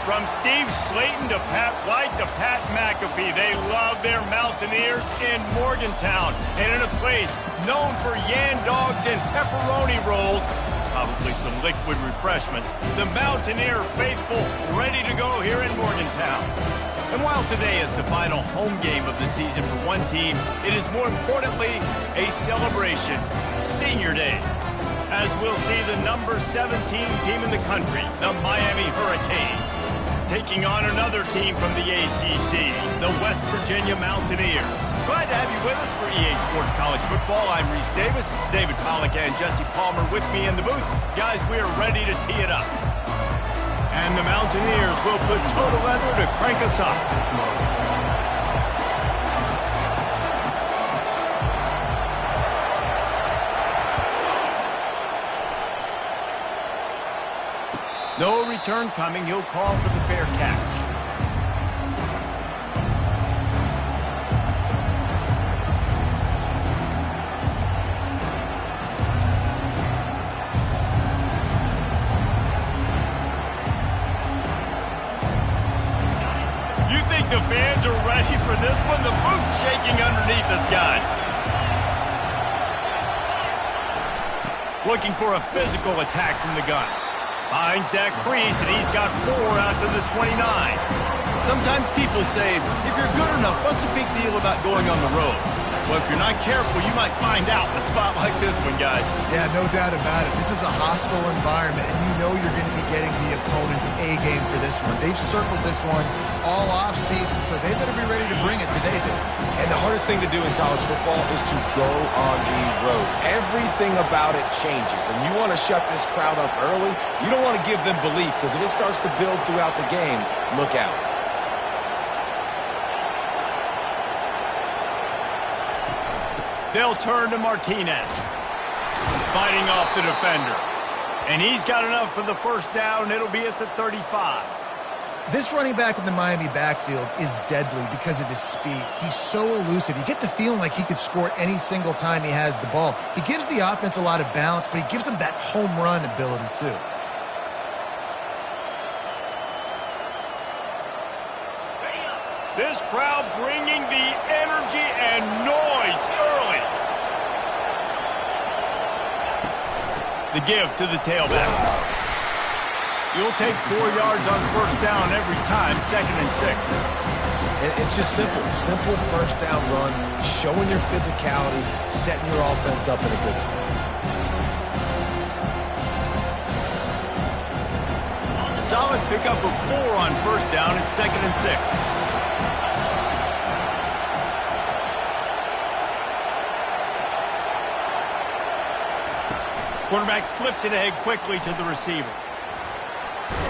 From Steve Slayton to Pat White to Pat McAfee, they love their Mountaineers in Morgantown. And in a place known for Yan Dogs and pepperoni rolls, probably some liquid refreshments, the Mountaineer faithful ready to go here in Morgantown. And while today is the final home game of the season for one team, it is more importantly a celebration, Senior Day, as we'll see the number 17 team in the country, the Miami Hurricanes, taking on another team from the ACC, the West Virginia Mountaineers. Glad to have you with us for EA Sports College Football. I'm Reese Davis, David Pollack and Jesse Palmer with me in the booth. Guys, we are ready to tee it up. And the Mountaineers will put total leather to crank us up. No return coming. He'll call for the fair catch. You think the fans are ready for this one? The booth's shaking underneath us, guys. Looking for a physical attack from the gun. Finds that crease, and he's got 4 out to the 29. Sometimes people say, if you're good enough, what's the big deal about going on the road? Well, if you're not careful, you might find out in a spot like this one, guys. Yeah, no doubt about it. This is a hostile environment, and you know you're going to be getting the opponent's A game for this one. They've circled this one all off season, so they better be ready to bring it today, dude. And the hardest thing to do in college football is to go on the road. Everything about it changes, and you want to shut this crowd up early. You don't want to give them belief, because if it starts to build throughout the game, look out. They'll turn to Martinez. Fighting off the defender. And he's got enough for the first down. It'll be at the 35. This running back in the Miami backfield is deadly because of his speed. He's so elusive. You get the feeling like he could score any single time he has the ball. He gives the offense a lot of balance, but he gives them that home run ability too. This crowd bringing the energy and noise early. The give to the tailback. You'll take 4 yards on first down every time, 2nd and 6. And it's just simple. Simple first down run, showing your physicality, setting your offense up in a good spot. Solid pickup of 4 on first down. It's 2nd and 6. Quarterback flips it ahead quickly to the receiver.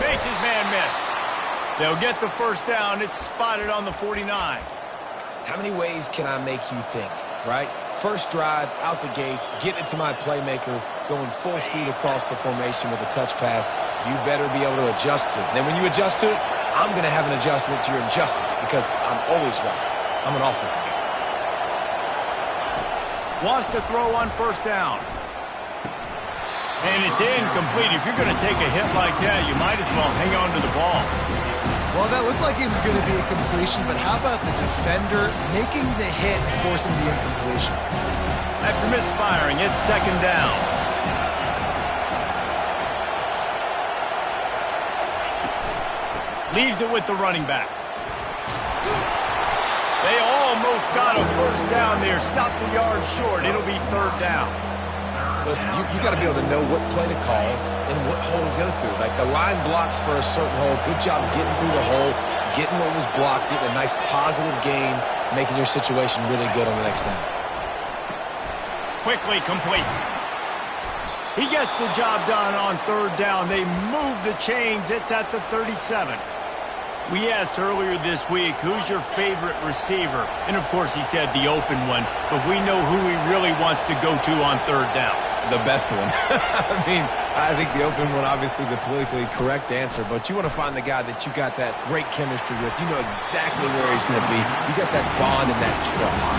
Makes his man miss. They'll get the first down. It's spotted on the 49. How many ways can I make you think, right? First drive, out the gates, getting it to my playmaker, going full speed across the formation with a touch pass. You better be able to adjust to it. Then when you adjust to it, I'm going to have an adjustment to your adjustment because I'm always right. I'm an offensive guy. Wants to throw on first down. And it's incomplete. If you're going to take a hit like that, you might as well hang on to the ball. Well, that looked like it was going to be a completion, but how about the defender making the hit and forcing the incompletion? After misfiring, it's 2nd down. Leaves it with the running back. They almost got a first down there. Stopped a yard short. It'll be 3rd down. Listen, you got to be able to know what play to call and what hole to go through. Like the line blocks for a certain hole. Good job getting through the hole, getting what was blocked, getting a nice positive gain, making your situation really good on the next down. Quickly complete. He gets the job done on 3rd down. They move the chains. It's at the 37. We asked earlier this week, who's your favorite receiver? And, of course, he said the open one. But we know who he really wants to go to on 3rd down. The best one. I mean, I think the open one, obviously the politically correct answer. But you want to find the guy that you got that great chemistry with. You know exactly where he's going to be. You got that bond and that trust.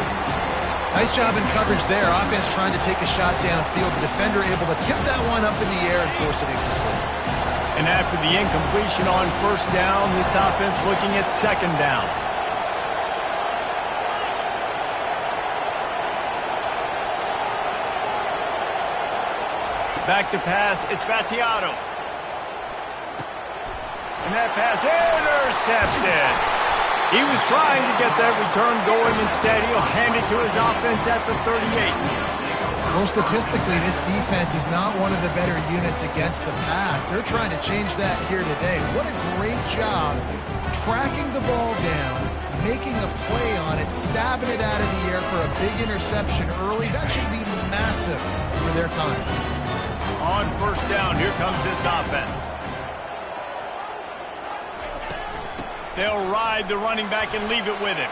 Nice job in coverage there. Offense trying to take a shot downfield. The defender able to tip that one up in the air and force it incomplete. And after the incompletion on first down, this offense looking at second down. Back to pass, it's Battiato. And that pass intercepted. He was trying to get that return going. Instead, he'll hand it to his offense at the 38. Well, statistically, this defense is not one of the better units against the pass. They're trying to change that here today. What a great job tracking the ball down, making a play on it, stabbing it out of the air for a big interception early. That should be massive for their confidence. On first down, here comes this offense. They'll ride the running back and leave it with him.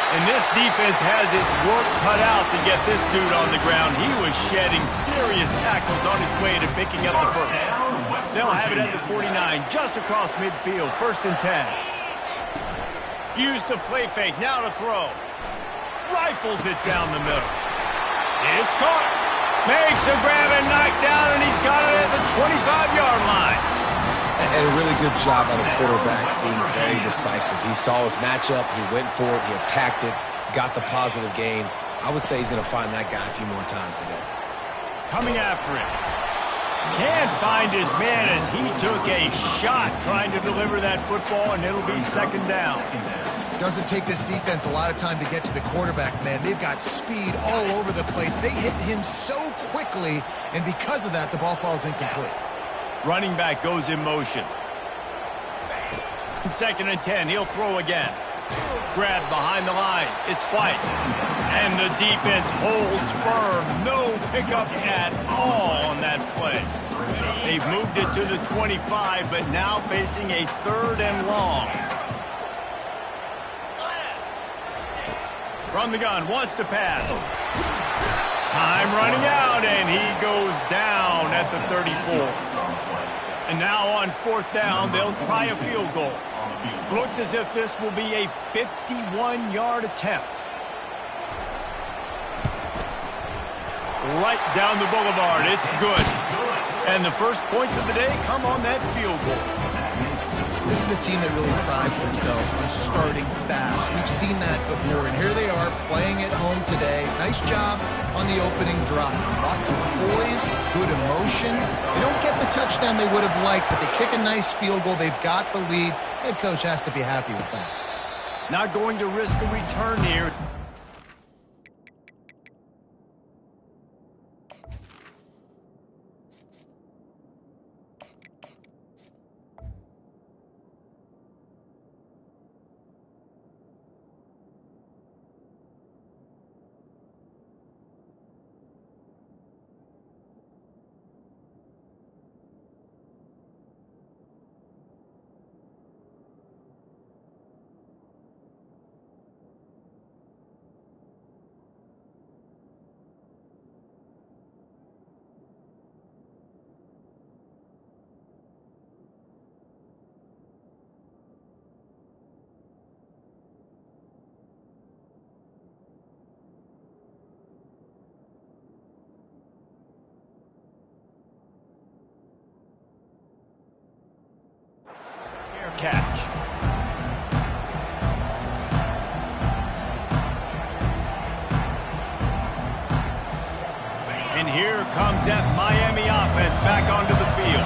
And this defense has its work cut out to get this dude on the ground. He was shedding serious tackles on his way to picking up the first. They'll have it at the 49, just across midfield, 1st and 10. Use the play fake, now to throw. Rifles it down the middle. It's caught. Makes the grab and knock down, and he's got it at the 25-yard line. And a really good job by the quarterback being very decisive. He saw his matchup, he went for it, he attacked it, got the positive gain. I would say he's going to find that guy a few more times today. Coming after him. Can't find his man as he took a shot trying to deliver that football, and it'll be second down. Doesn't take this defense a lot of time to get to the quarterback, man. They've got speed all over the place. They hit him so quickly, and because of that, the ball falls incomplete. Running back goes in motion. 2nd and 10, he'll throw again. Grab behind the line, it's White. And the defense holds firm. No pickup at all on that play. They've moved it to the 25, but now facing a 3rd and long. From the gun, wants to pass. Time running out, and he goes down at the 34. And now on 4th down, they'll try a field goal. Looks as if this will be a 51-yard attempt. Right down the boulevard, it's good. And the first points of the day come on that field goal. This is a team that really prides themselves on starting fast. We've seen that before, and here they are playing at home today. Nice job on the opening drive. Lots of poise, good emotion. They don't get the touchdown they would have liked, but they kick a nice field goal. They've got the lead. Head coach has to be happy with that. Not going to risk a return here. Catch. And here comes that Miami offense back onto the field.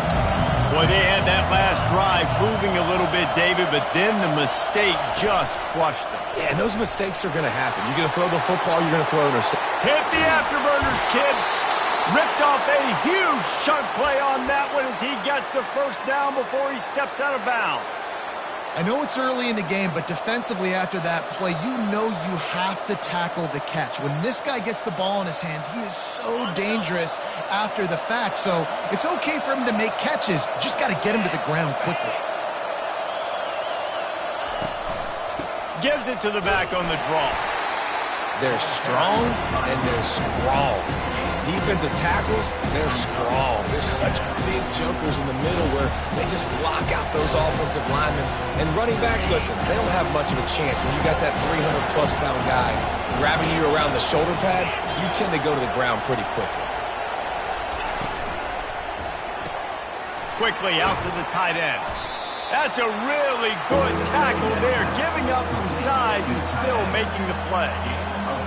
Boy, they had that last drive moving a little bit, David, but then the mistake just crushed them. Yeah, and those mistakes are going to happen. You're going to throw the football, you're going to throw an interception. Hit the afterburners, kid. Ripped off a huge chunk play on that one as he gets the first down before he steps out of bounds. I know it's early in the game, but defensively after that play, you know you have to tackle the catch. When this guy gets the ball in his hands, he is so dangerous after the fact. So it's okay for him to make catches. You just got to get him to the ground quickly. Gives it to the back on the draw. They're strong and they're scrawl. Defensive tackles, they're scrawl. There's such big jokers in the middle where they just lock out those offensive linemen. And running backs, listen, they don't have much of a chance. When you got that 300-plus pound guy grabbing you around the shoulder pad, you tend to go to the ground pretty quickly. quickly out to the tight end. That's a really good tackle there, giving up some size and still making the play.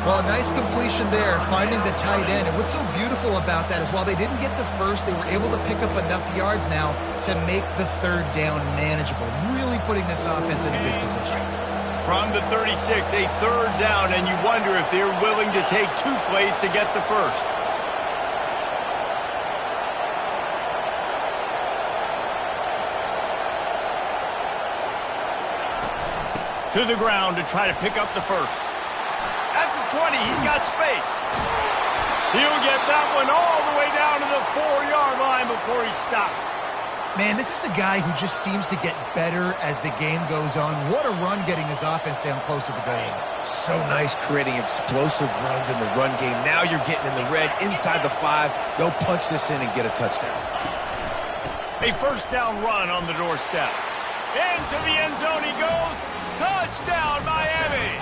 Well, a nice completion there, finding the tight end. And what's so beautiful about that is while they didn't get the first, they were able to pick up enough yards now to make the third down manageable, really putting this offense in a good position. From the 36, a third down, and you wonder if they're willing to take 2 plays to get the first. To the ground to try to pick up the first. At the 20, he's got space. He'll get that one all the way down to the 4-yard line before he stopped. Man, this is a guy who just seems to get better as the game goes on. What a run getting his offense down close to the goal line. So nice creating explosive runs in the run game. Now you're getting in the red inside the 5. Go punch this in and get a touchdown. A first down run on the doorstep. Into the end zone he goes. Touchdown, Miami!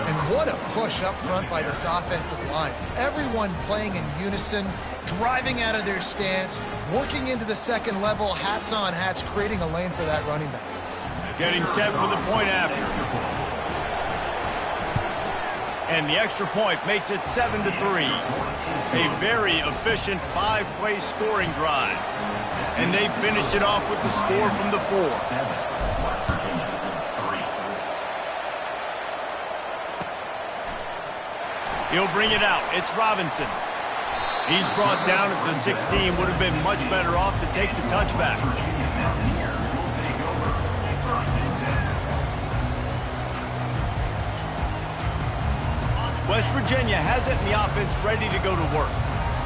And what a push up front by this offensive line. Everyone playing in unison, driving out of their stance, working into the second level, hats on hats, creating a lane for that running back. Getting set for the point after. And the extra point makes it 7-3. A very efficient 5-play scoring drive. And they finished it off with the score from the 4. He'll bring it out. It's Robinson. He's brought down at the 16. Would have been much better off to take the touchback. West Virginia has it in the offense ready to go to work.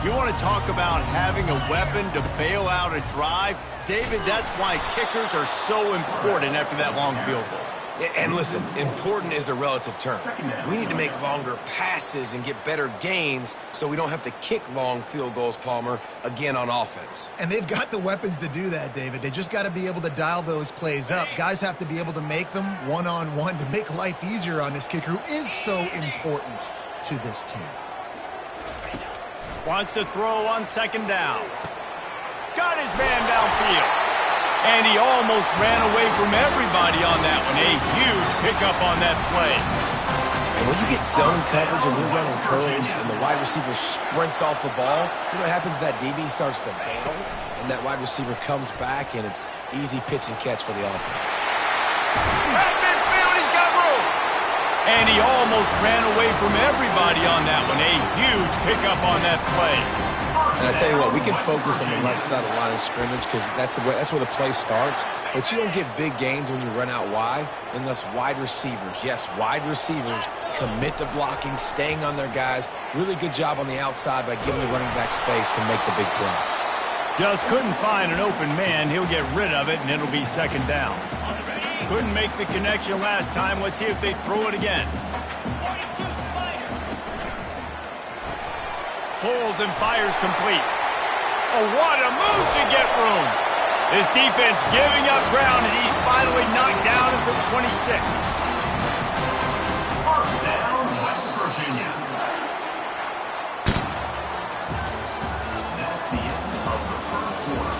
You want to talk about having a weapon to bail out a drive? David, that's why kickers are so important after that long field goal. And listen, important is a relative term. We need to make longer passes and get better gains so we don't have to kick long field goals, Palmer, again on offense. And they've got the weapons to do that, David. They just got to be able to dial those plays up. Guys have to be able to make them one-on-one to make life easier on this kicker who is so important to this team. Wants to throw on second down. Got his man downfield. And he almost ran away from everybody on that one. A huge pickup on that play. And when you get zone coverage and you're running curls and the wide receiver sprints off the ball, you know what happens? That DB starts to bail, and that wide receiver comes back, and it's easy pitch and catch for the offense. Right midfield, he's got room. And he almost ran away from everybody on that one. A huge pickup on that play. And I tell you what, we can focus on the left side of the line of scrimmage because that's where the play starts. But you don't get big gains when you run out wide unless wide receivers, yes, wide receivers, commit to blocking, staying on their guys. Really good job on the outside by giving the running back space to make the big play. Just couldn't find an open man. He'll get rid of it, and it'll be second down. Couldn't make the connection last time. Let's see if they throw it again. Pulls and fires complete. Oh, what a move to get room. This defense giving up ground as he's finally knocked down at the 26. First down, West Virginia. That's the end of the first quarter.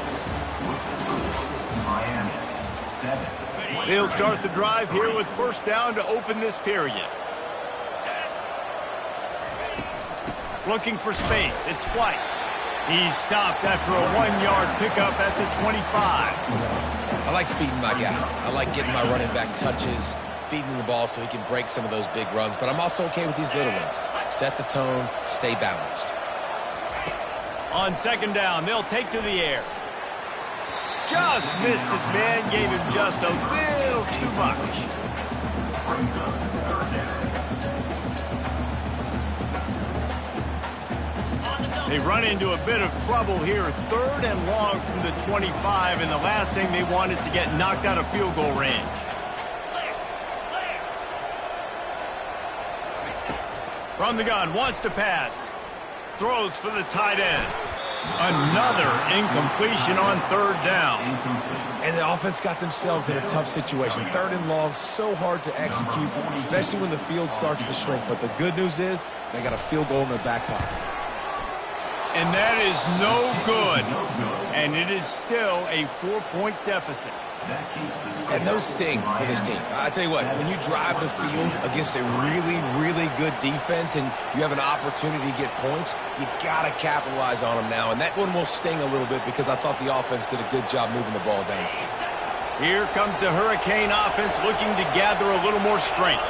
With the score, Miami 7. They'll start the drive here with first down to open this period. Looking for space. It's White. He's stopped after a 1-yard pickup at the 25. I like feeding my guy. I like getting my running back touches, feeding the ball so he can break some of those big runs. But I'm also okay with these little ones. Set the tone, stay balanced. On second down, they'll take to the air. Just missed his man, gave him just a little too much. They run into a bit of trouble here, third and long from the 25, and the last thing they want is to get knocked out of field goal range. From the gun, wants to pass. Throws for the tight end. Another incompletion on third down. And the offense got themselves in a tough situation. Third and long, so hard to execute, especially when the field starts to shrink. But the good news is they got a field goal in their back pocket. And that is no good. And it is still a 4-point deficit. And no sting for this team. I tell you what, when you drive the field against a really, really good defense and you have an opportunity to get points, you got to capitalize on them now. And that one will sting a little bit because I thought the offense did a good job moving the ball down the field. Here comes the Hurricane offense looking to gather a little more strength.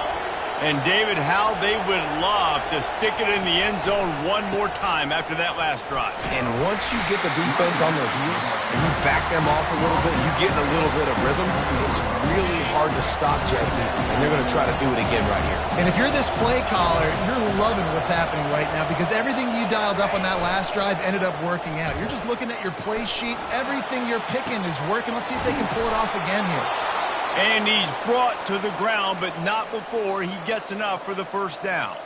And David, how they would love to stick it in the end zone one more time after that last drive. And once you get the defense on their heels and you back them off a little bit, you get in a little bit of rhythm, it's really hard to stop, Jesse, and they're going to try to do it again right here. And if you're this play caller, you're loving what's happening right now because everything you dialed up on that last drive ended up working out. You're just looking at your play sheet. Everything you're picking is working. Let's see if they can pull it off again here. And he's brought to the ground, but not before he gets enough for the first down.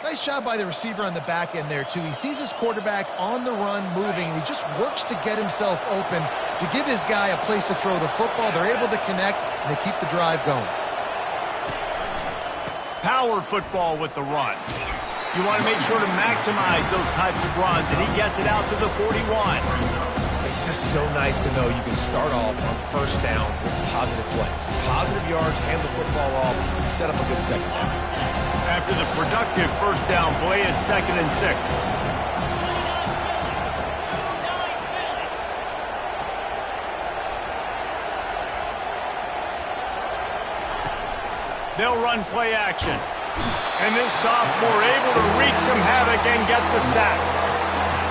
Nice job by the receiver on the back end there, too. He sees his quarterback on the run moving, and he just works to get himself open to give his guy a place to throw the football. They're able to connect, and they keep the drive going. Power football with the run. You want to make sure to maximize those types of runs, and he gets it out to the 41. It's just so nice to know you can start off on first down with positive plays. Positive yards, hand the football off, set up a good second down. After the productive first down play, it's 2nd and 6. They'll run play action. And this sophomore able to wreak some havoc and get the sack.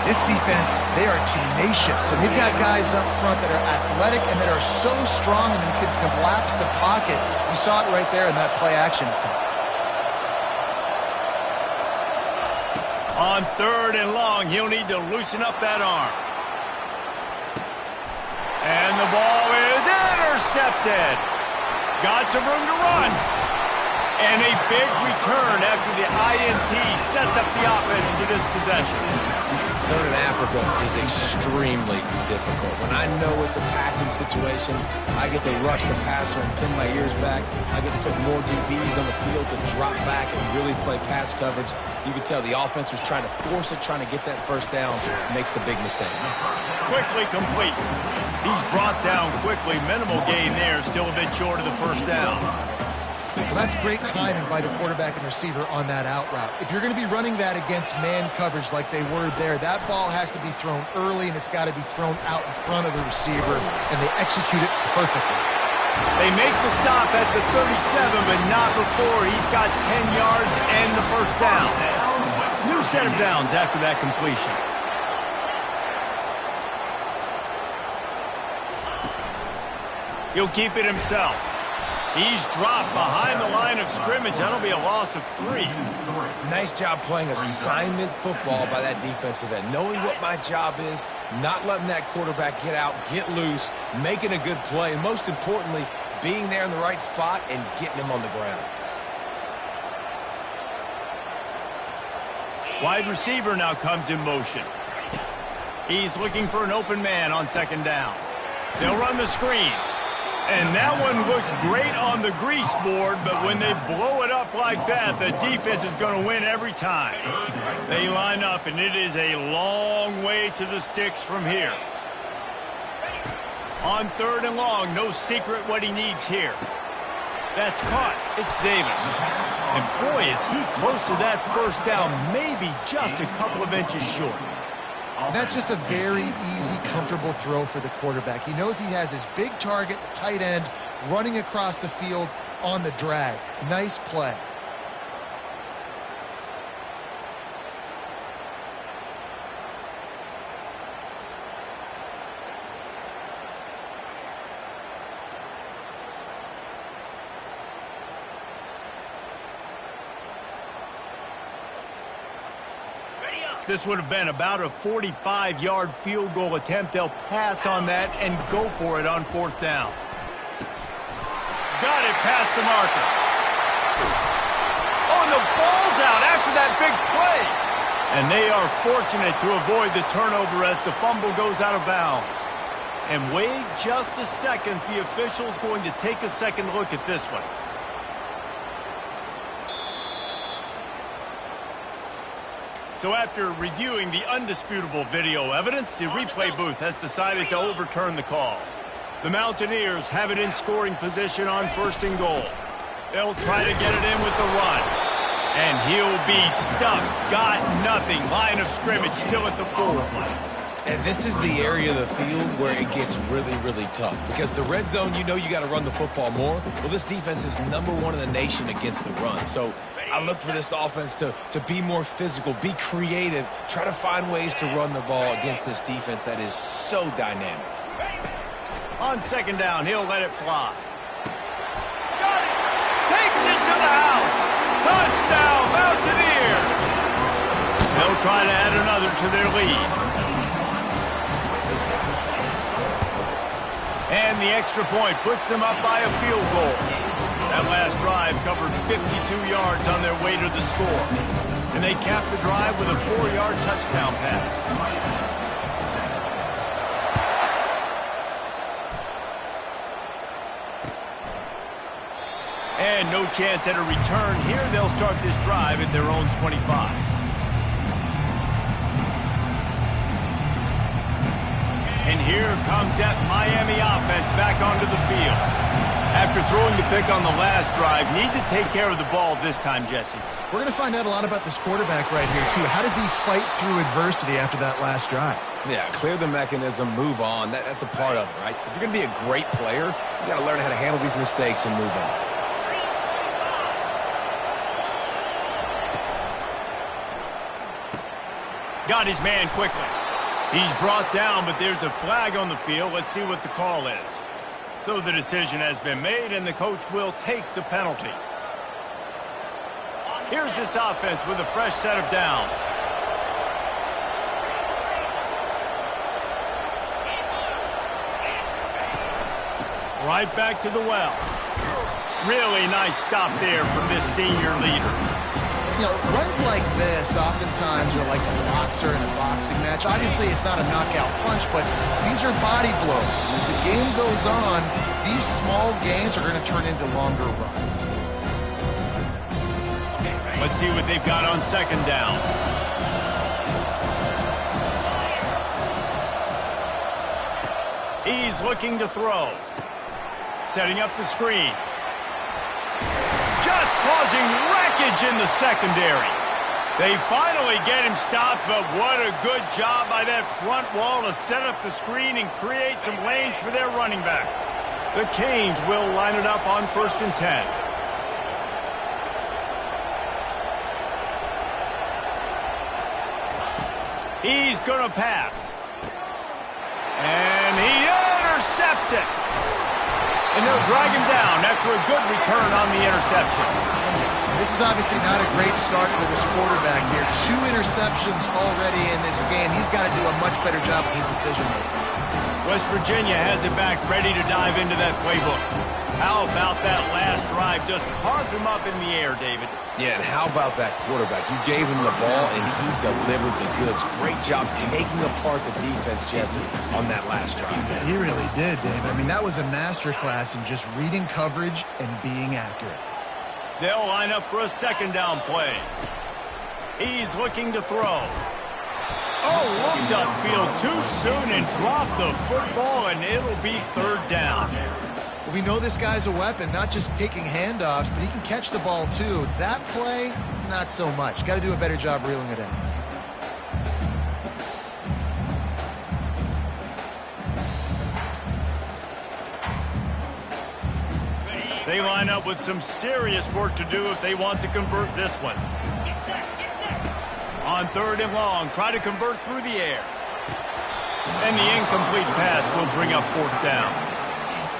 This defense, they are tenacious, and they've got guys up front that are athletic and that are so strong and can collapse the pocket. You saw it right there in that play-action attempt. On 3rd and long, he'll need to loosen up that arm. And the ball is intercepted. Got some room to run. And a big return after the INT sets up the offense for this possession. 3rd and Africa is extremely difficult. When I know it's a passing situation, I get to rush the passer and pin my ears back. I get to put more DBs on the field to drop back and really play pass coverage. You can tell the offense was trying to force it, trying to get that first down, makes the big mistake. Quickly complete. He's brought down quickly. Minimal gain there, still a bit short of the first down. Well, that's great timing by the quarterback and receiver on that out route. If you're going to be running that against man coverage like they were there, that ball has to be thrown early, and it's got to be thrown out in front of the receiver, and they execute it perfectly. They make the stop at the 37, but not before he's got 10 yards and the first down. New set of downs after that completion. He'll keep it himself. He's dropped behind the line of scrimmage. That'll be a loss of 3. Nice job playing assignment football by that defensive end. Knowing what my job is, not letting that quarterback get out, get loose, making a good play, and most importantly, being there in the right spot and getting him on the ground. Wide receiver now comes in motion. He's looking for an open man on 2nd down. They'll run the screen. And that one looked great on the grease board, but when they blow it up like that, the defense is going to win every time. They line up, and it is a long way to the sticks from here. On 3rd and long, no secret what he needs here. That's caught. It's Davis. And boy, is he close to that first down, maybe just a couple of inches short. That's just a very easy, comfortable throw for the quarterback. He knows he has his big target, the tight end, running across the field on the drag. Nice play. This would have been about a 45-yard field goal attempt. They'll pass on that and go for it on 4th down. Got it past the marker. Oh, and the ball's out after that big play. And they are fortunate to avoid the turnover as the fumble goes out of bounds. And wait just a second. The official's going to take a second look at this one. So after reviewing the undisputable video evidence, the replay booth has decided to overturn the call. The Mountaineers have it in scoring position on 1st and goal. They'll try to get it in with the run. And he'll be stuffed. Got nothing. Line of scrimmage still at the 4. And this is the area of the field where it gets really, really tough. Because the red zone, you know you got to run the football more. Well, this defense is #1 in the nation against the run. So I look for this offense to be more physical, be creative, try to find ways to run the ball against this defense that is so dynamic. On 2nd down, he'll let it fly. Got it! Takes it to the house! Touchdown, Mountaineers! They'll try to add another to their lead. And the extra point puts them up by a field goal. That last drive covered 52 yards on their way to the score. And they capped the drive with a 4-yard touchdown pass. And no chance at a return here. They'll start this drive at their own 25. And here comes that Miami offense back onto the field. After throwing the pick on the last drive, need to take care of the ball this time, Jesse. We're going to find out a lot about this quarterback right here, too. How does he fight through adversity after that last drive? Yeah, clear the mechanism, move on. That's a part of it, right? If you're going to be a great player, you got to learn how to handle these mistakes and move on. Got his man quickly. He's brought down, but there's a flag on the field. Let's see what the call is. So the decision has been made, and the coach will take the penalty. Here's this offense with a fresh set of downs. Right back to the well. Really nice stop there from this senior leader. You know, runs like this oftentimes are like a boxer in a boxing match. Obviously, it's not a knockout punch, but these are body blows. And as the game goes on, these small gains are going to turn into longer runs. Let's see what they've got on 2nd down. He's looking to throw. Setting up the screen. Just causing wreckage in the secondary. They finally get him stopped, but what a good job by that front wall to set up the screen and create some lanes for their running back. The Canes will line it up on 1st and 10. He's going to pass. And he intercepts it. And they'll drag him down after a good return on the interception. This is obviously not a great start for this quarterback here. 2 interceptions already in this game. He's got to do a much better job with his decision-making. West Virginia has it back, ready to dive into that playbook. How about that last drive? Just carved him up in the air, David. Yeah, and how about that quarterback? You gave him the ball, and he delivered the goods. Great job taking apart the defense, Jesse, on that last drive. He really did, David. I mean, that was a masterclass in just reading coverage and being accurate. They'll line up for a 2nd down play. He's looking to throw. Oh, looked upfield too soon and dropped the football, and it'll be 3rd down. We know this guy's a weapon, not just taking handoffs, but he can catch the ball too. That play, not so much. Got to do a better job reeling it in. They line up with some serious work to do if they want to convert this one. On 3rd and long, try to convert through the air. And the incomplete pass will bring up 4th down.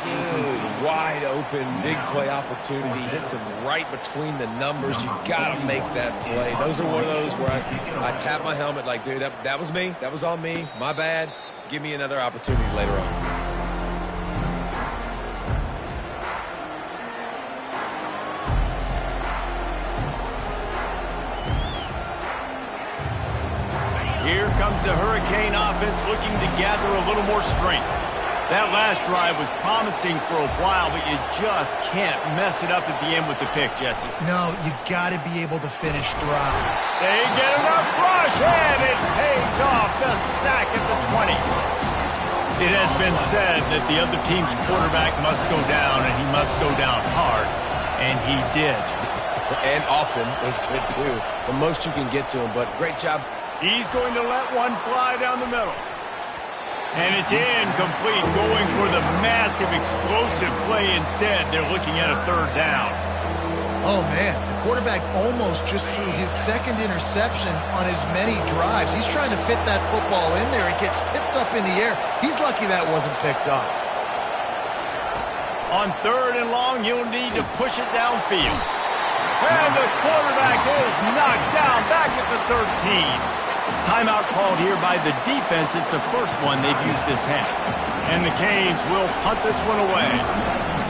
Good, wide open, big play opportunity. Hits him right between the numbers. You got to make that play. Those are one of those where I tap my helmet like, dude, that was me. That was on me. My bad. Give me another opportunity later on. Here comes the Hurricane offense looking to gather a little more strength. That last drive was promising for a while, but you just can't mess it up at the end with the pick, Jesse. No, you got to be able to finish dry. They get enough rush, and it pays off. The sack at the 20. It has been said that the other team's quarterback must go down, and he must go down hard, and he did. And often is good, too. The most you can get to him, but great job. He's going to let one fly down the middle. And it's incomplete, going for the massive explosive play instead. They're looking at a third down. Oh, man, the quarterback almost just threw his second interception on as many drives. He's trying to fit that football in there. It gets tipped up in the air. He's lucky that wasn't picked off. On third and long, he'll need to push it downfield. And the quarterback is knocked down back at the 13. Timeout called here by the defense. It's the first one they've used this half. And the Canes will punt this one away.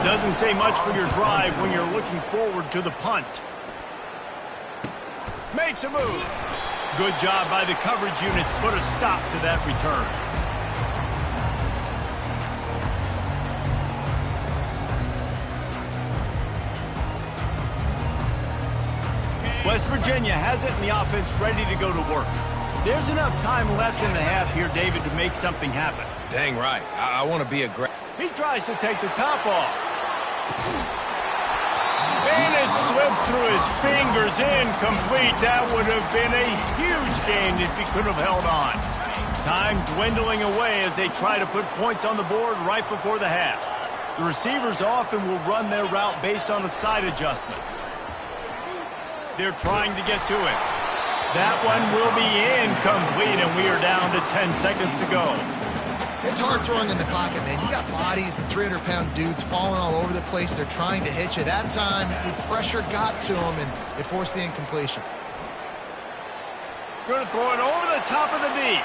Doesn't say much for your drive when you're looking forward to the punt. Makes a move. Good job by the coverage unit to put a stop to that return. West Virginia has it, and the offense ready to go to work. There's enough time left in the half here, David, to make something happen. Dang right. I want to be aggressive. He tries to take the top off. And it slips through his fingers, incomplete. That would have been a huge gain if he could have held on. Time dwindling away as they try to put points on the board right before the half. The receivers often will run their route based on a side adjustment. They're trying to get to it. That one will be incomplete, and we are down to 10 seconds to go. It's hard throwing in the pocket, man. You got bodies and 300-pound dudes falling all over the place. They're trying to hit you. That time, the pressure got to them, and it forced the incompletion. Going to throw it over the top of the D.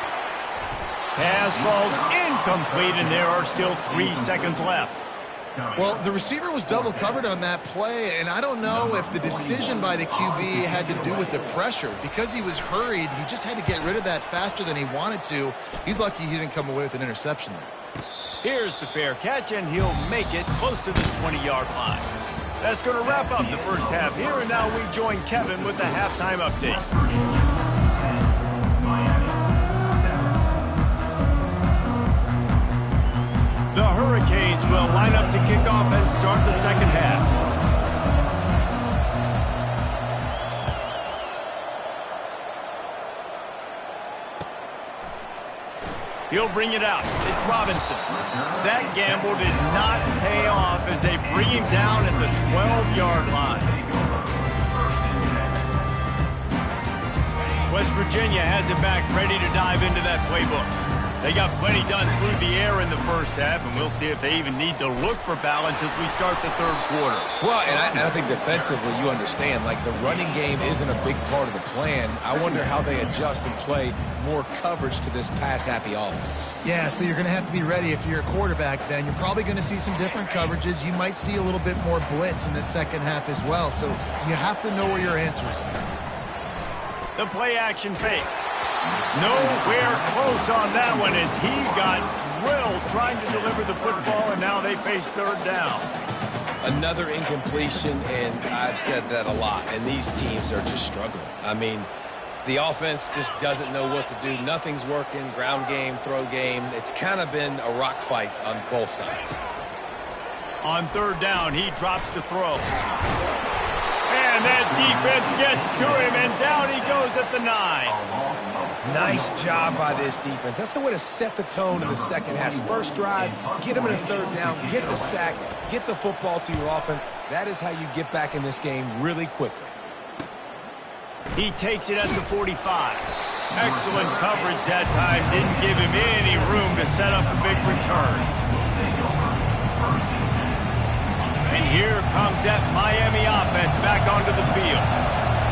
Pass falls incomplete, and there are still 3 seconds left. Well, the receiver was double covered on that play, and I don't know if the decision by the QB had to do with the pressure. Because he was hurried, he just had to get rid of that faster than he wanted to. He's lucky he didn't come away with an interception there. Here's the fair catch, and he'll make it close to the 20-yard line. That's going to wrap up the first half here, and now we join Kevin with the halftime update. The Hurricanes will line up to kick off and start the second half. He'll bring it out. It's Robinson. That gamble did not pay off as they bring him down at the 12-yard line. West Virginia has it back, ready to dive into that playbook. They got plenty done through the air in the first half, and we'll see if they even need to look for balance as we start the third quarter. Well, and I think defensively, you understand, like the running game isn't a big part of the plan. I wonder how they adjust and play more coverage to this pass-happy offense. Yeah, so you're going to have to be ready if you're a quarterback then. You're probably going to see some different coverages. You might see a little bit more blitz in the second half as well, so you have to know where your answers are. The play-action fake. Nowhere close on that one as he got drilled trying to deliver the football, and now they face third down. Another incompletion, and I've said that a lot, and these teams are just struggling. I mean, the offense just doesn't know what to do. Nothing's working, ground game, throw game. It's kind of been a rock fight on both sides. On third down, he drops to throw. And that defense gets to him, and down he goes at the 9. Nice job by this defense. That's the way to set the tone in the second half. First drive, get them in a third down, get the sack, get the football to your offense. That is how you get back in this game really quickly. He takes it at the 45. Excellent coverage that time. Didn't give him any room to set up a big return. And here comes that Miami offense back onto the field.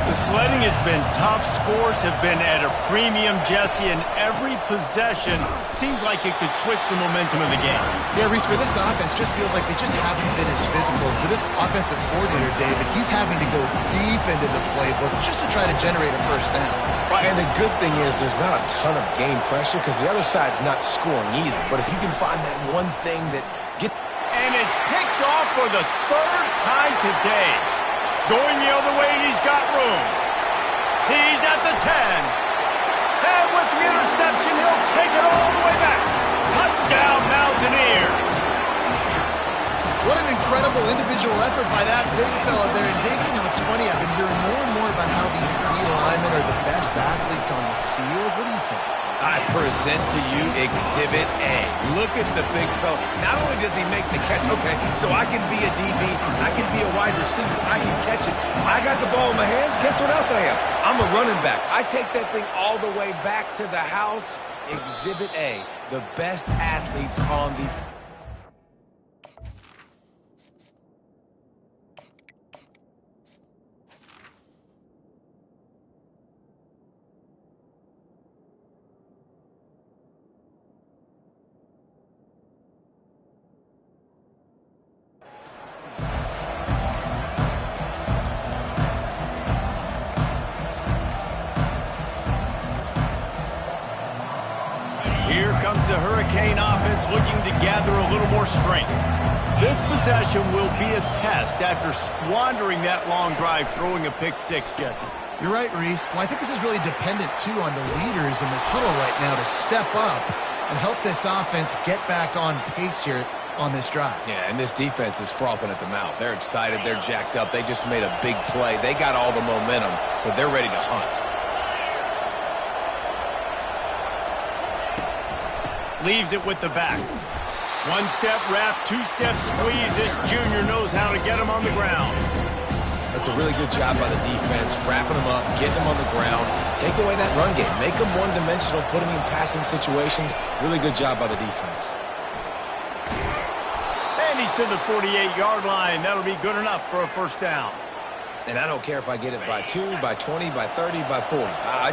The sledding has been tough. Scores have been at a premium, Jesse, and every possession seems like it could switch the momentum of the game. Yeah, Reese, for this offense, just feels like they just haven't been as physical. For this offensive coordinator, David, he's having to go deep into the playbook just to try to generate a first down. Well, and the good thing is there's not a ton of game pressure because the other side's not scoring either. But if you can find that one thing that gets... And it's picked off for the third time today. Going the other way, and he's got room. He's at the 10. And with the interception, he'll take it all the way back. Touchdown, Mountaineers. What an incredible individual effort by that big fella there. And Dave, you know, it's funny, I've been hearing more and more about how these D linemen are the best athletes on the field. What do you think? I present to you Exhibit A. Look at the big fella. Not only does he make the catch, okay, so I can be a DB, I can be a wide receiver, I can catch it. I got the ball in my hands, guess what else I am? I'm a running back. I take that thing all the way back to the house. Exhibit A, the best athletes on the... Here comes the Hurricane offense looking to gather a little more strength. This possession will be a test after squandering that long drive throwing a pick six, Jesse. You're right, Reese. Well, I think this is really dependent, too, on the leaders in this huddle right now to step up and help this offense get back on pace here on this drive. Yeah, and this defense is frothing at the mouth. They're excited. They're jacked up. They just made a big play. They got all the momentum, so they're ready to hunt. Leaves it with the back. One-step wrap, two-step squeeze. This junior knows how to get him on the ground. That's a really good job by the defense, wrapping them up, getting them on the ground, take away that run game, make them one-dimensional, put them in passing situations. Really good job by the defense. And he's to the 48-yard line. That'll be good enough for a first down. And I don't care if I get it by 2, by 20, by 30, by 40. I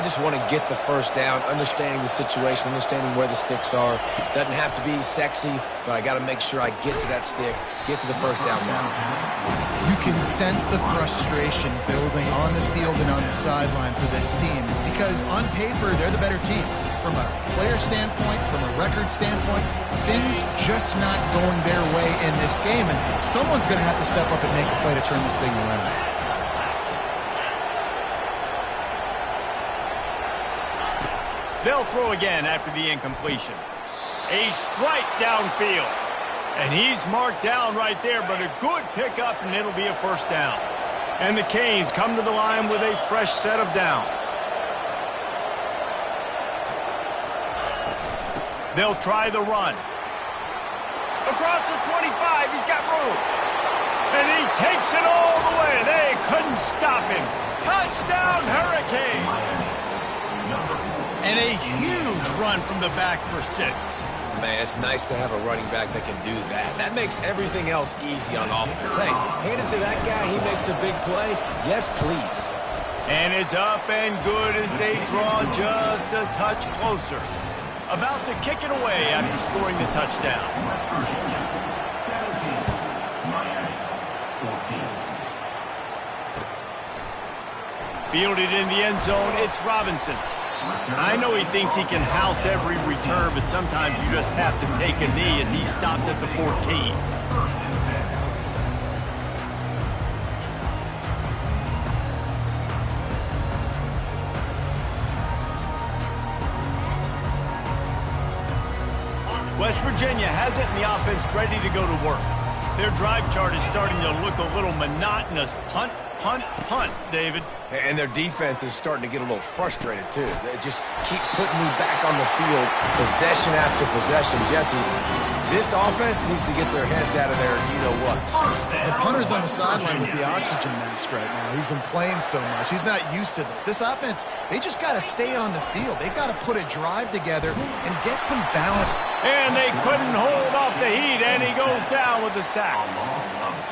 just want to get the first down, understanding the situation, understanding where the sticks are. Doesn't have to be sexy, but I got to make sure I get to that stick, get to the first down now. You can sense the frustration building on the field and on the sideline for this team because on paper, they're the better team. From a player standpoint, from a record standpoint, things just not going their way in this game, and someone's going to have to step up and make a play to turn this thing around. They'll throw again after the incompletion. A strike downfield. And he's marked down right there, but a good pickup, and it'll be a first down. And the Canes come to the line with a fresh set of downs. They'll try the run. Across the 25, he's got room. And he takes it all the way. They couldn't stop him. Touchdown, Hurricane. And a huge run from the back for 6. Man, it's nice to have a running back that can do that. That makes everything else easy on offense. Hey, hand it to that guy. He makes a big play. Yes, please. And it's up and good as they draw just a touch closer. About to kick it away after scoring the touchdown. West Virginia, 17. Miami, 14. Fielded in the end zone, it's Robinson. I know he thinks he can house every return, but sometimes you just have to take a knee as he stopped at the 14. West Virginia has it, and the offense ready to go to work. Their drive chart is starting to look a little monotonous. Punt, punt, punt, David. And their defense is starting to get a little frustrated, too. They just keep putting me back on the field, possession after possession. Jesse, This offense needs to get their heads out of there, you-know-what. The punter's on the sideline with the oxygen mask right now. He's been playing so much. He's not used to this. This offense, they just got to stay on the field. They've got to put a drive together and get some balance. And they couldn't hold off the heat, and he goes down with the sack.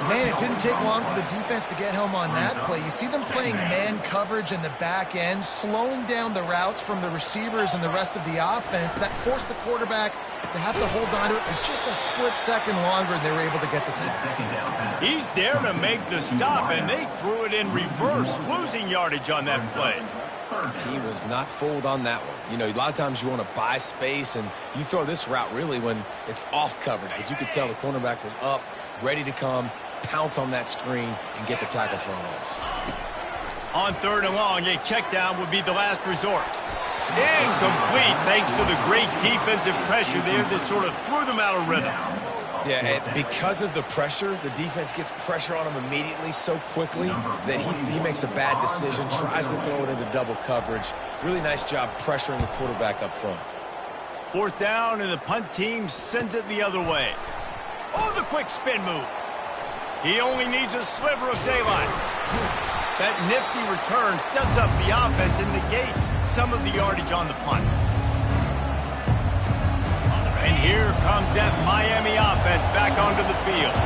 Man, it didn't take long for the defense to get home on that play. You see them playing man coverage in the back end, slowing down the routes from the receivers and the rest of the offense. That forced the quarterback to have to hold on to it for just a split second longer, and they were able to get the sack. He's there to make the stop, and they threw it in reverse, losing yardage on that play. He was not fooled on that one. You know, a lot of times you want to buy space, and you throw this route really when it's off coverage. But you could tell the cornerback was up, ready to come, pounce on that screen, and get the tackle for a loss. On 3rd and long, a check down would be the last resort. Incomplete, thanks to the great defensive pressure there that sort of threw them out of rhythm. Yeah, and because of the pressure, the defense gets pressure on him immediately so quickly that he makes a bad decision, tries to throw it into double coverage. Really nice job pressuring the quarterback up front. 4th down, and the punt team sends it the other way. Oh, the quick spin move. He only needs a sliver of daylight. That nifty return sets up the offense and negates some of the yardage on the punt. And here comes that Miami offense back onto the field.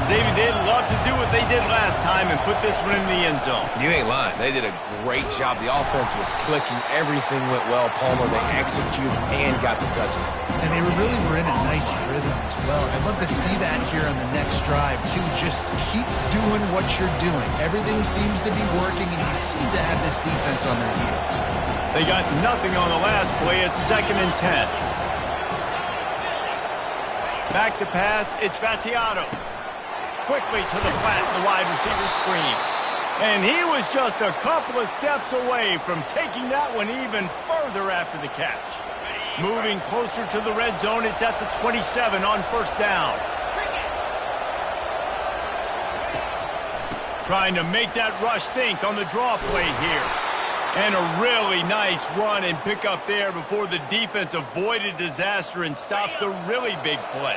David, they'd love to do what they did last time and put this one in the end zone. You ain't lying. They did a great job. The offense was clicking. Everything went well. Palmer, they executed and got the touchdown. And they really were in a nice rhythm as well. I'd love to see that here on the next drive, too. Just keep doing what you're doing. Everything seems to be working, and you seem to have this defense on their heels. They got nothing on the last play. It's 2nd and 10. Back to pass, it's Battiato. Quickly to the flat, the wide receiver screen. And he was just a couple of steps away from taking that one even further after the catch. Moving closer to the red zone, it's at the 27 on 1st down. Trying to make that rush think on the draw play here. And a really nice run and pick up there before the defense avoided disaster and stopped the really big play.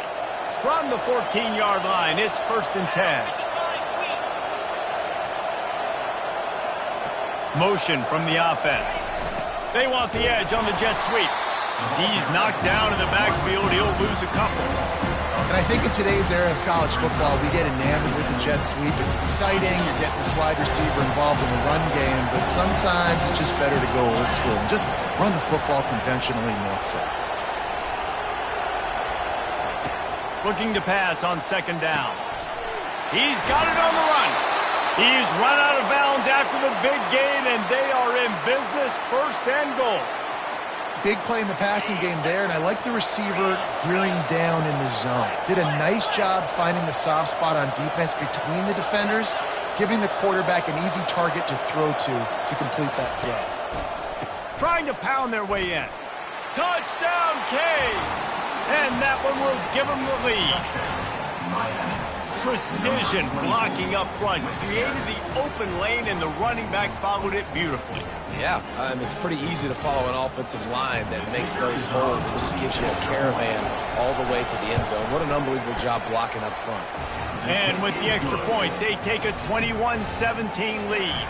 From the 14-yard line, it's 1st and 10. Motion from the offense. They want the edge on the jet sweep. He's knocked down in the backfield. He'll lose a couple. And I think in today's era of college football, we get enamored with the jet sweep. It's exciting. You're getting this wide receiver involved in the run game, but sometimes it's just better to go old school and just run the football conventionally north-south. Looking to pass on 2nd down. He's got it on the run. He's run out of bounds after the big gain, and they are in business, 1st and goal. Big play in the passing game there, and I like the receiver gearing down in the zone. Did a nice job finding the soft spot on defense between the defenders, giving the quarterback an easy target to throw to complete that throw. Trying to pound their way in. Touchdown, Canes! And that one will give them the lead. Precision blocking up front created the open lane, and the running back followed it beautifully. Yeah, it's pretty easy to follow an offensive line that makes those holes and just gives you a caravan all the way to the end zone. What an unbelievable job blocking up front. And with the extra point, they take a 21-17 lead.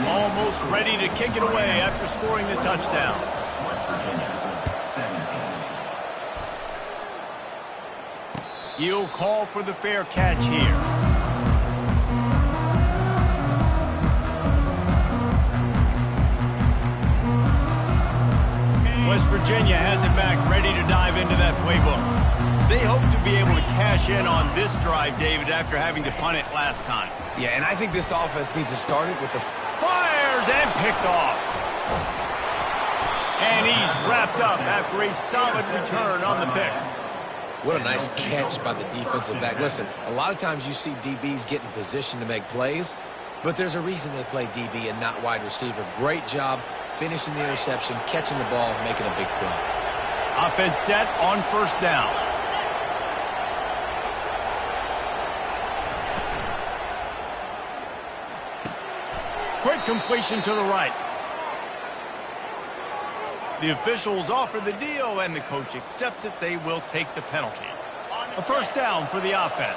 Almost ready to kick it away after scoring the touchdown. He'll call for the fair catch here. West Virginia has it back, ready to dive into that playbook. They hope to be able to cash in on this drive, David, after having to punt it last time. Yeah, and I think this offense needs to start it with the... Fires and picked off. And he's wrapped up after a solid return on the pick. What a nice catch by the defensive back. Listen, a lot of times you see DBs get in position to make plays, but there's a reason they play DB and not wide receiver. Great job finishing the interception, catching the ball, making a big play. Offense set on 1st down. Quick completion to the right. The officials offer the deal, and the coach accepts it. They will take the penalty. A first down for the offense.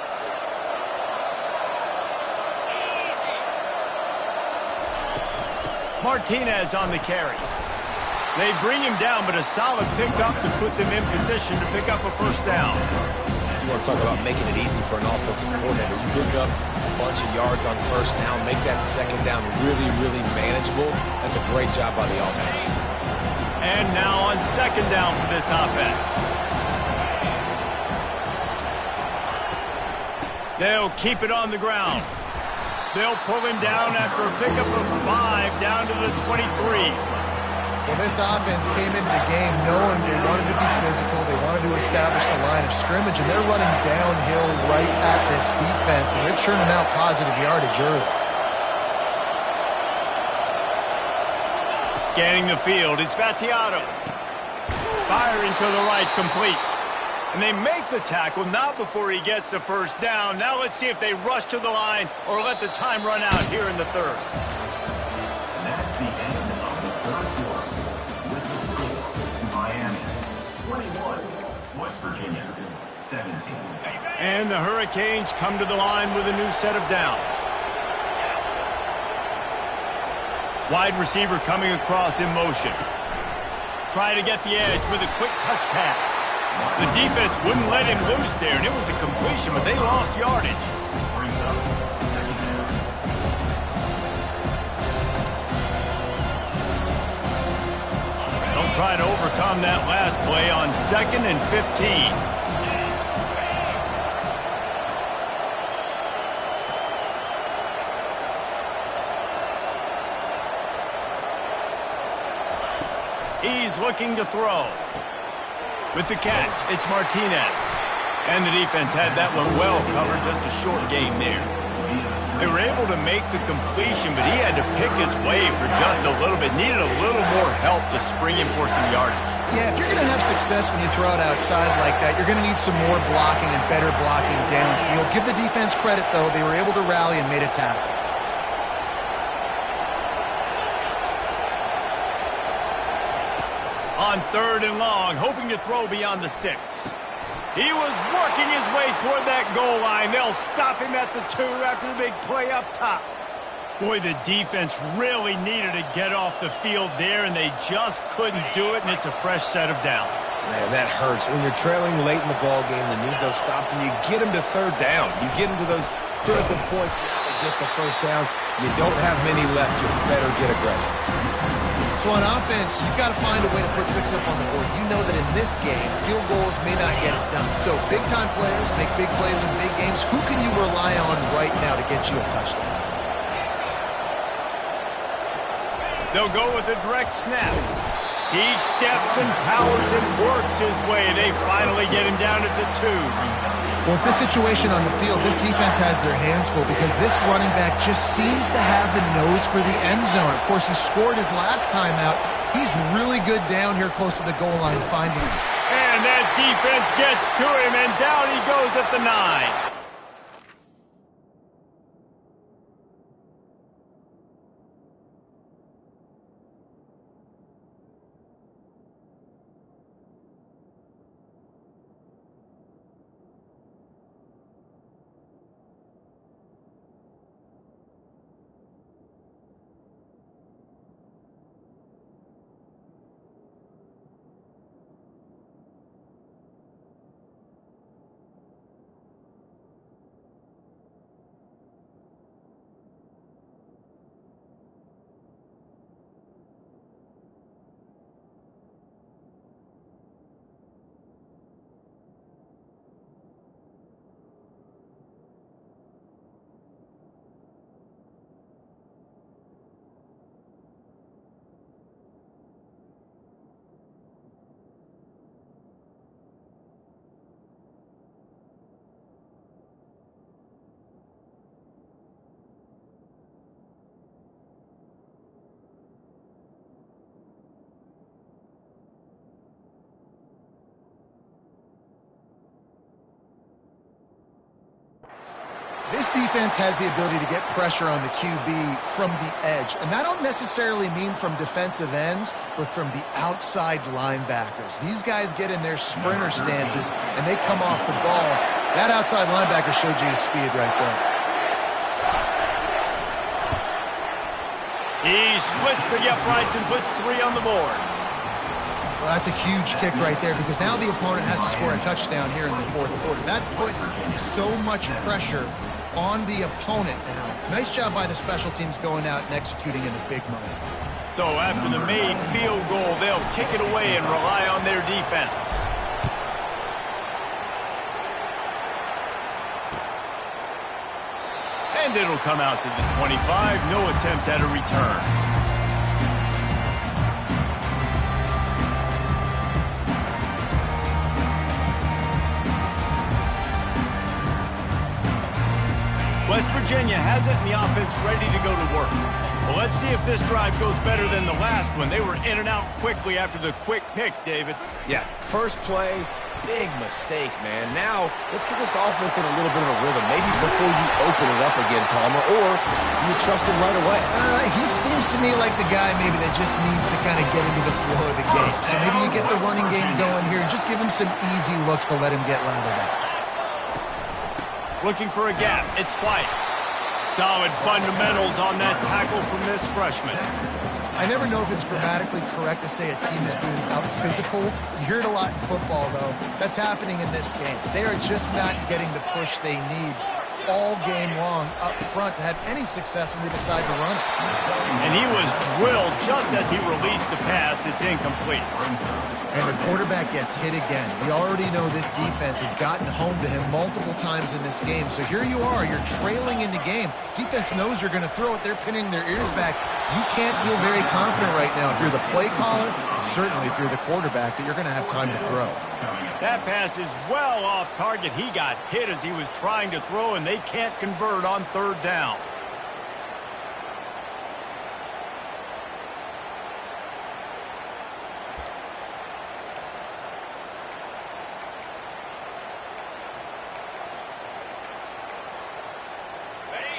Martinez on the carry. They bring him down, but a solid pickup to put them in position to pick up a first down. You want to talk about making it easy for an offensive coordinator. You pick up a bunch of yards on first down, make that second down really, really manageable. That's a great job by the offense. And now on second down for this offense. They'll keep it on the ground. They'll pull him down after a pickup of 5 down to the 23. Well, this offense came into the game knowing they wanted to be physical, they wanted to establish the line of scrimmage, and they're running downhill right at this defense, and they're churning out positive yardage early. Scanning the field, it's Battiato. Firing to the right, complete. And they make the tackle, not before he gets the first down. Now let's see if they rush to the line or let the time run out here in the third. That's the end of the third quarter. With the score, Miami 21, West Virginia 17. And the Hurricanes come to the line with a new set of downs. Wide receiver coming across in motion. Trying to get the edge with a quick touch pass. The defense wouldn't let him loose there, and it was a completion, but they lost yardage. Brings up second down. They'll try to overcome that last play on 2nd and 15. He's looking to throw. With the catch, it's Martinez. And the defense had that one well covered, just a short game there. They were able to make the completion, but he had to pick his way for just a little bit. Needed a little more help to spring him for some yardage. Yeah, if you're going to have success when you throw it outside like that, you're going to need some more blocking and better blocking downfield. Give the defense credit, though. They were able to rally and made a tackle. On 3rd and long, hoping to throw beyond the sticks. He was working his way toward that goal line. They'll stop him at the 2 after the big play up top. Boy, the defense really needed to get off the field there, and they just couldn't do it, and it's a fresh set of downs. Man, that hurts. When you're trailing late in the ball game, you need those stops, and you get them to 3rd down. You get them to those critical points. Now they get the first down. You don't have many left. You better get aggressive. So on offense, you've got to find a way to put 6 up on the board. You know that in this game, field goals may not get it done. So big-time players make big plays in big games. Who can you rely on right now to get you a touchdown? They'll go with a direct snap. He steps and powers and works his way. They finally get him down at the 2. Well, with this situation on the field, this defense has their hands full because this running back just seems to have the nose for the end zone. Of course, he scored his last time out. He's really good down here close to the goal line finding him. And that defense gets to him, and down he goes at the 9. This defense has the ability to get pressure on the QB from the edge. And I don't necessarily mean from defensive ends, but from the outside linebackers. These guys get in their sprinter stances, and they come off the ball. That outside linebacker showed you his speed right there. He splits the uprights and puts 3 on the board. Well, that's a huge kick right there because now the opponent has to score a touchdown here in the fourth quarter. That put so much pressure on the opponent. Nice job by the special teams going out and executing in a big moment. So after the made field goal, they'll kick it away and rely on their defense. And it'll come out to the 25. No attempt at a return. West Virginia has it, and the offense ready to go to work. Well, let's see if this drive goes better than the last one. They were in and out quickly after the quick pick, David. Yeah, first play, big mistake, man. Now, let's get this offense in a little bit of a rhythm. Maybe before you open it up again, Palmer, or do you trust him right away? He seems to me like the guy maybe that just needs to kind of get into the flow of the game. So maybe you get the running game going here and just give him some easy looks to let him get lathered up. Looking for a gap. It's White. Solid fundamentals on that tackle from this freshman. I never know if it's grammatically correct to say a team is being out-physicaled. You hear it a lot in football, though. That's happening in this game. They are just not getting the push they need all game long up front to have any success when they decide to run it. And he was drilled just as he released the pass. It's incomplete. And the quarterback gets hit again. We already know this defense has gotten home to him multiple times in this game. So here you are. You're trailing in the game. Defense knows you're going to throw it. They're pinning their ears back. You can't feel very confident right now if you're the play caller, certainly if you're the quarterback, that you're going to have time to throw. That pass is well off target. He got hit as he was trying to throw, and they can't convert on third down.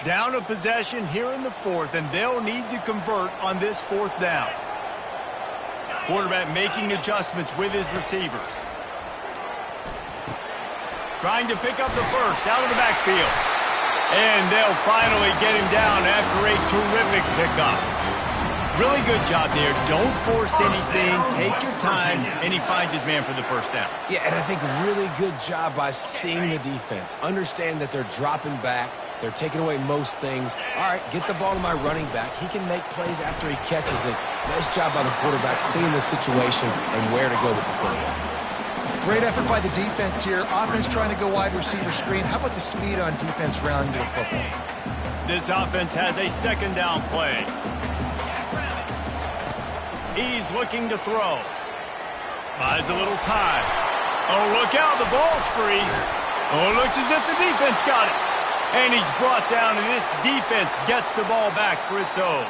Down a possession here in the fourth, and they'll need to convert on this fourth down. Quarterback making adjustments with his receivers. Trying to pick up the first out of the backfield. And they'll finally get him down after a terrific pickoff. Really good job there. Don't force anything. Take your time. And he finds his man for the first down. Yeah, and I think really good job by seeing the defense. Understand that they're dropping back. They're taking away most things. All right, get the ball to my running back. He can make plays after he catches it. Nice job by the quarterback seeing the situation and where to go with the football. Great effort by the defense here. Offense trying to go wide receiver screen. How about the speed on defense rounding the football? This offense has a second down play. He's looking to throw. Buys a little time. Oh, look out. The ball's free. Oh, it looks as if the defense got it. And he's brought down, and this defense gets the ball back for its own.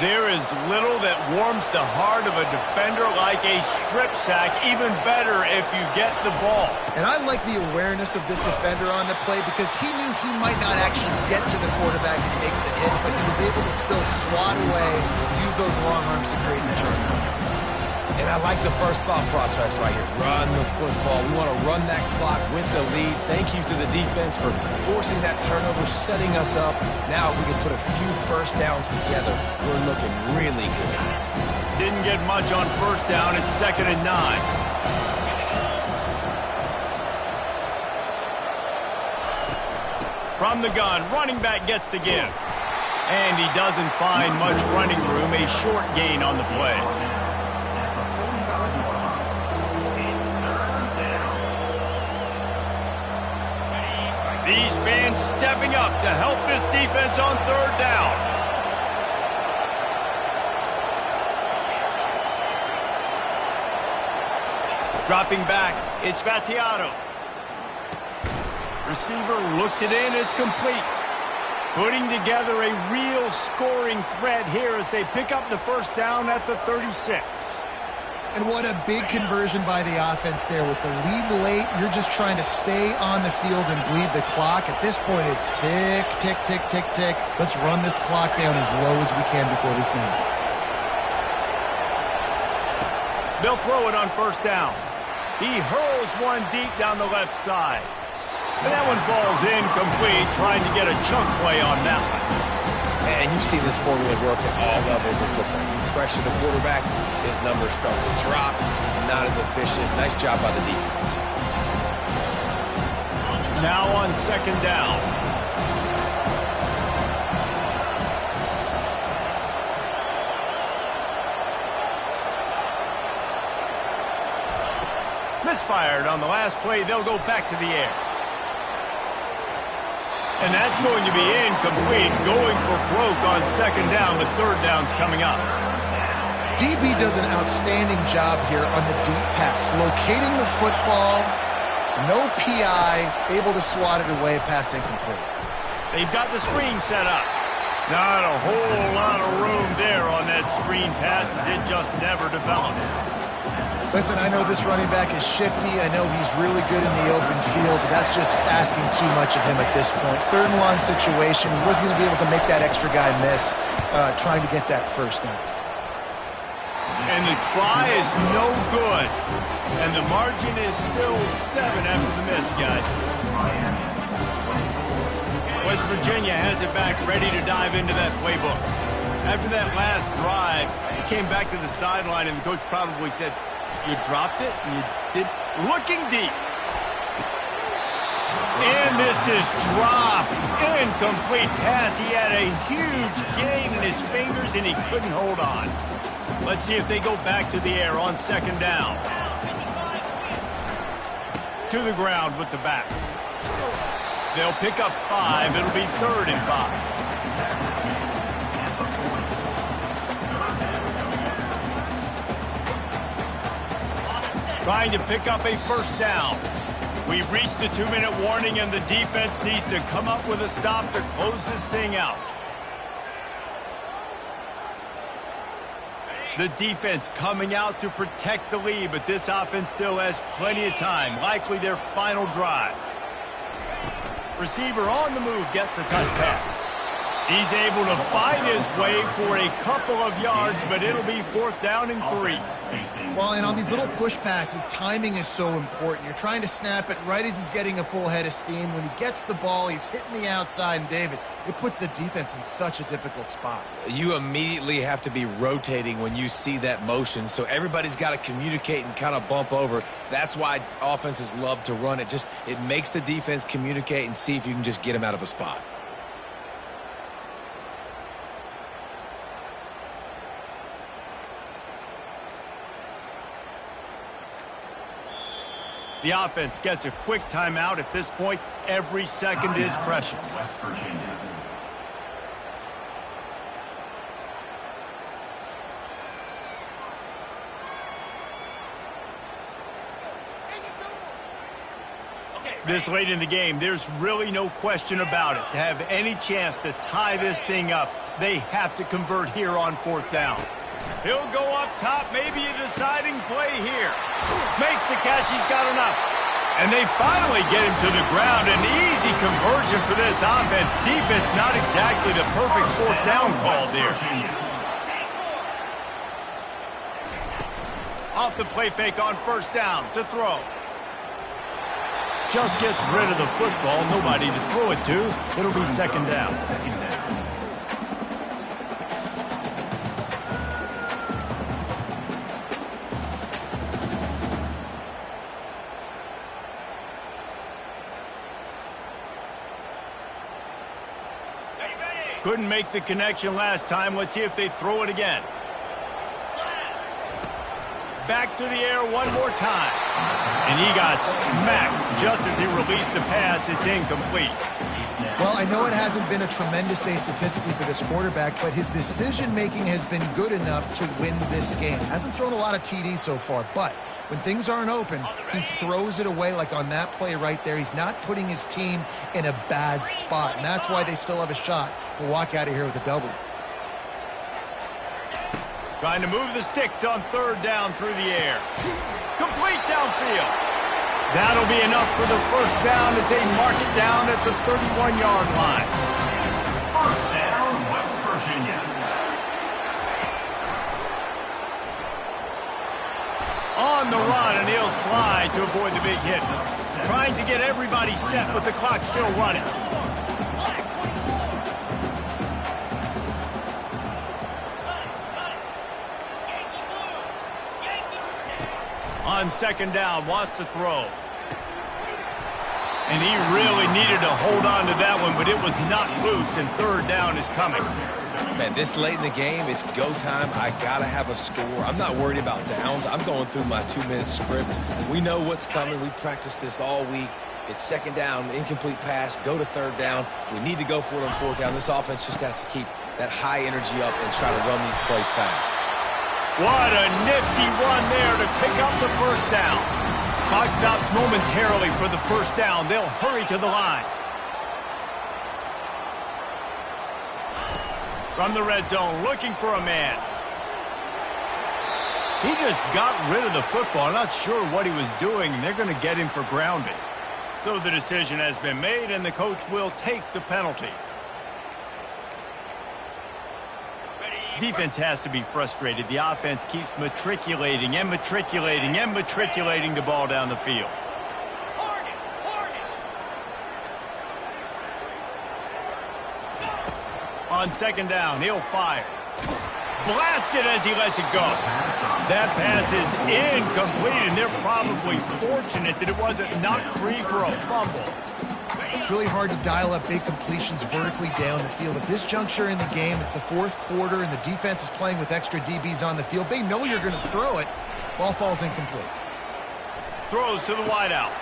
There is little that warms the heart of a defender like a strip sack. Even better if you get the ball. And I like the awareness of this defender on the play because he knew he might not actually get to the quarterback and make the hit, but he was able to still swat away, use those long arms to create the turnover. And I like the first thought process right here. Run the football. We want to run that clock with the lead. Thank you to the defense for forcing that turnover, setting us up. Now if we can put a few first downs together, we're looking really good. Didn't get much on first down. It's 2nd and 9. From the gun, running back gets to give. And he doesn't find much running room. A short gain on the play. These fans stepping up to help this defense on third down. Dropping back, it's Battiato. Receiver looks it in, it's complete. Putting together a real scoring threat here as they pick up the first down at the 36. And what a big conversion by the offense there. With the lead late, you're just trying to stay on the field and bleed the clock. At this point, it's tick, tick, tick, tick, tick. Let's run this clock down as low as we can before we snap. They'll throw it on first down. He hurls one deep down the left side. And that one falls incomplete, trying to get a chunk play on that one. And you see this formula work at all levels of football. You pressure the quarterback, his numbers start to drop. He's not as efficient. Nice job by the defense. Now on second down. Misfired on the last play. They'll go back to the air. And that's going to be incomplete, going for broke on second down, but third down's coming up. DB does an outstanding job here on the deep pass, locating the football, no PI, able to swat it away, pass incomplete. They've got the screen set up. Not a whole lot of room there on that screen pass, as it just never developed. Listen, I know this running back is shifty. I know he's really good in the open field, but that's just asking too much of him at this point. Third and long situation. He wasn't going to be able to make that extra guy miss, trying to get that first down. And the try is no good. And the margin is still 7 after the miss, guys. West Virginia has it back, ready to dive into that playbook. After that last drive, he came back to the sideline, and the coach probably said, "You dropped it, and you did," looking deep. And this is dropped. Incomplete pass. He had a huge gain in his fingers, and he couldn't hold on. Let's see if they go back to the air on second down. To the ground with the back. They'll pick up 5. It'll be 3rd and 5. Trying to pick up a first down. We've reached the 2-minute warning, and the defense needs to come up with a stop to close this thing out. The defense coming out to protect the lead, but this offense still has plenty of time, likely their final drive. Receiver on the move gets the touch pass. He's able to fight his way for a couple of yards, but it'll be 4th down and 3. Well, and on these little push passes, timing is so important. You're trying to snap it right as he's getting a full head of steam. When he gets the ball, he's hitting the outside, and David, it puts the defense in such a difficult spot. You immediately have to be rotating when you see that motion, so everybody's got to communicate and kind of bump over. That's why offenses love to run it. It makes the defense communicate and see if you can just get him out of a spot. The offense gets a quick timeout. At this point, every second is precious. West Virginia. This late in the game, there's really no question about it. To have any chance to tie this thing up, they have to convert here on 4th down. He'll go up top, maybe a deciding play here. Makes the catch, he's got enough. And they finally get him to the ground. An easy conversion for this offense. Defense not exactly the perfect 4th down call there. Off the play fake on first down to throw. Just gets rid of the football, nobody to throw it to. It'll be 2nd down. Couldn't make the connection last time. Let's see if they throw it again. Back to the air one more time. And he got smacked just as he released the pass. It's incomplete. Well, I know it hasn't been a tremendous day statistically for this quarterback, but his decision-making has been good enough to win this game. Hasn't thrown a lot of TDs so far, but when things aren't open, he throws it away like on that play right there. He's not putting his team in a bad spot, and that's why they still have a shot to walk out of here with a W. Trying to move the sticks on third down through the air. Complete downfield. That'll be enough for the first down as they mark it down at the 31-yard line. First down, West Virginia. On the run, and he'll slide to avoid the big hit. Trying to get everybody set, but the clock's still running. On second down, wants to throw. And he really needed to hold on to that one, but it was not loose, and third down is coming. Man, this late in the game, it's go time. I got to have a score. I'm not worried about downs. I'm going through my 2-minute script. We know what's coming. We practiced this all week. It's second down, incomplete pass, go to third down. If we need to go for it on fourth down, this offense just has to keep that high energy up and try to run these plays fast. What a nifty run there to pick up the first down. Clock stops momentarily for the first down. They'll hurry to the line. From the red zone, looking for a man. He just got rid of the football. Not sure what he was doing, and they're going to get him for grounding. So the decision has been made, and the coach will take the penalty. Defense has to be frustrated. The offense keeps matriculating and matriculating and matriculating the ball down the field. On second down, he'll fire. Blasted as he lets it go. That pass is incomplete, and they're probably fortunate that it wasn't knocked free for a fumble. It's really hard to dial up big completions vertically down the field. At this juncture in the game, it's the fourth quarter, and the defense is playing with extra DBs on the field. They know you're going to throw it. Ball falls incomplete. Throws to the wideout.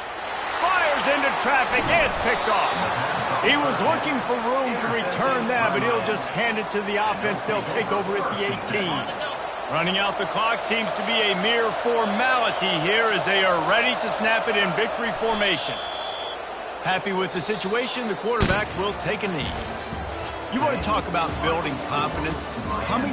Fires into traffic. It's picked off. He was looking for room to return that, but he'll just hand it to the offense. They'll take over at the 18. Running out the clock seems to be a mere formality here as they are ready to snap it in victory formation. Happy with the situation, the quarterback will take a knee. You want to talk about building confidence? Coming